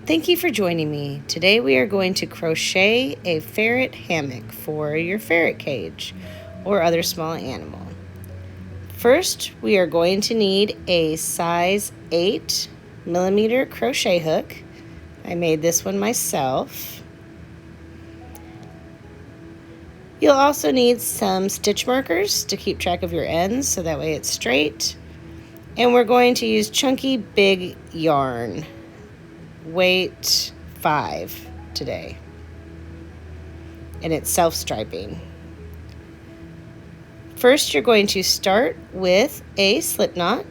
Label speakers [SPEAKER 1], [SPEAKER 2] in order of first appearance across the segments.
[SPEAKER 1] Thank you for joining me. Today we are going to crochet a ferret hammock for your ferret cage or other small animal. First, we are going to need a size 8mm crochet hook. I made this one myself. You'll also need some stitch markers to keep track of your ends so that way it's straight. And we're going to use chunky big yarn. Weight 5 today, and it's self-striping. First, you're going to start with a slip knot.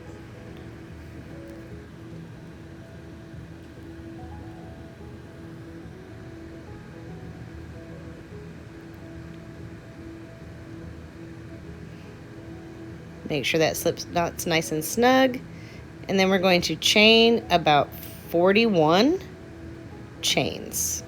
[SPEAKER 1] Make sure that slip knot's nice and snug, and then we're going to chain about 41 chains.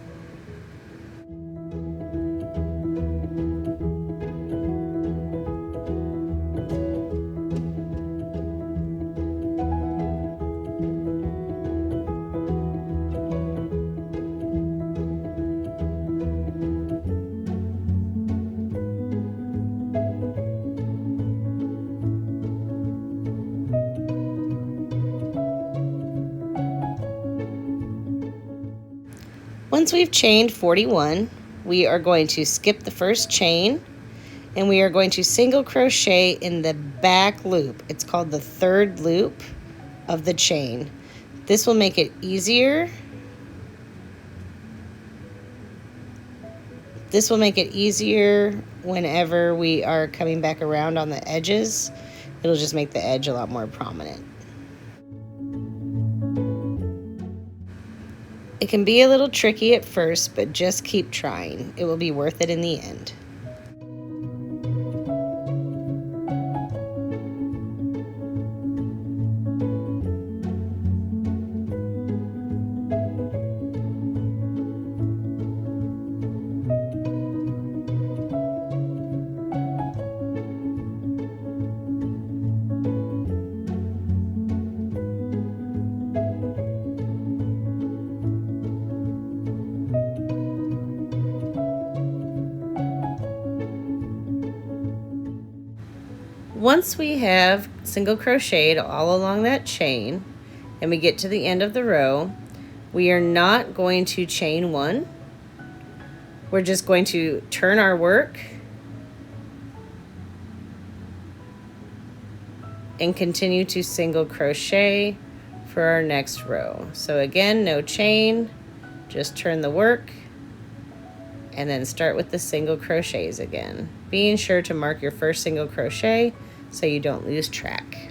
[SPEAKER 1] Once we've chained 41, we are going to skip the first chain and we are going to single crochet in the back loop. It's called the third loop of the chain. This will make it easier. This will make it easier whenever we are coming back around on the edges. It'll just make the edge a lot more prominent. It can be a little tricky at first, but just keep trying. It will be worth it in the end. Once we have single crocheted all along that chain and we get to the end of the row, we are not going to chain one. We're just going to turn our work and continue to single crochet for our next row. So again, no chain, just turn the work and then start with the single crochets again. Being sure to mark your first single crochet so you don't lose track.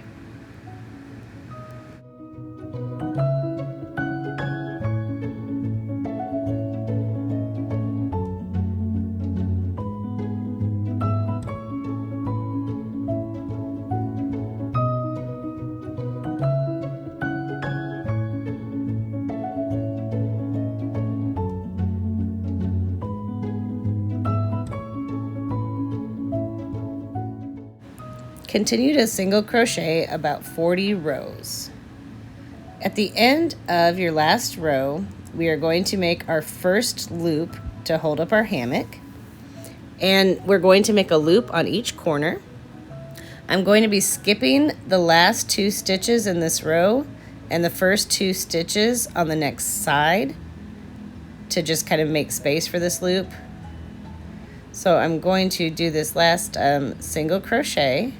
[SPEAKER 1] Continue to single crochet about 40 rows. At the end of your last row, we are going to make our first loop to hold up our hammock. And we're going to make a loop on each corner. I'm going to be skipping the last 2 stitches in this row and the first 2 stitches on the next side to just kind of make space for this loop. So I'm going to do this last single crochet,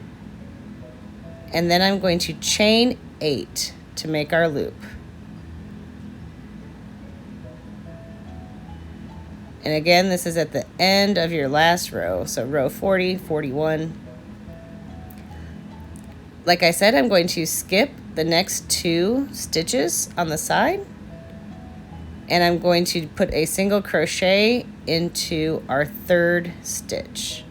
[SPEAKER 1] and then I'm going to chain 8 to make our loop. And again, this is at the end of your last row, so row 40, 41. Like I said, I'm going to skip the next 2 stitches on the side, and I'm going to put a single crochet into our 3rd stitch.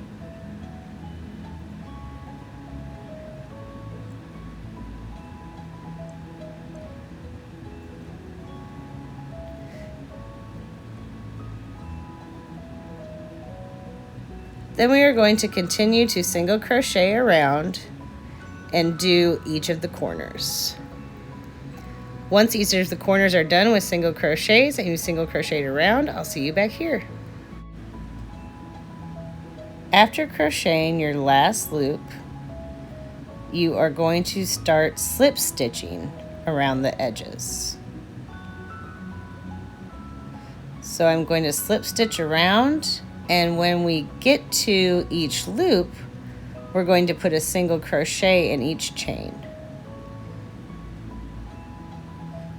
[SPEAKER 1] Then we are going to continue to single crochet around and do each of the corners. Once each of the corners are done with single crochets and you single crochet around, I'll see you back here. After crocheting your last loop, you are going to start slip stitching around the edges. So I'm going to slip stitch around, and when we get to each loop, we're going to put a single crochet in each chain.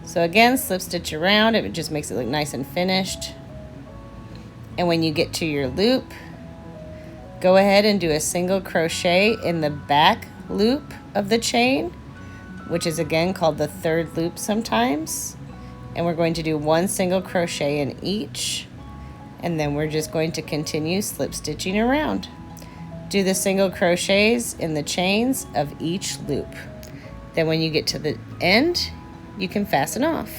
[SPEAKER 1] So again, slip stitch around, it just makes it look nice and finished. And when you get to your loop, go ahead and do a single crochet in the back loop of the chain, which is again called the third loop sometimes. And we're going to do one single crochet in each, and then we're just going to continue slip stitching around. Do the single crochets in the chains of each loop. Then when you get to the end, you can fasten off.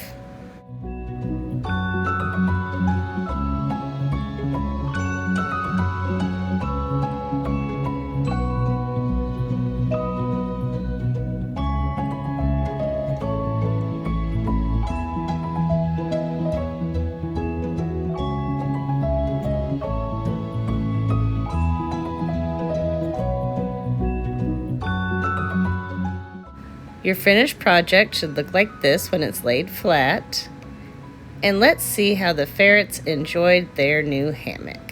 [SPEAKER 1] Your finished project should look like this when it's laid flat. And let's see how the ferrets enjoyed their new hammock.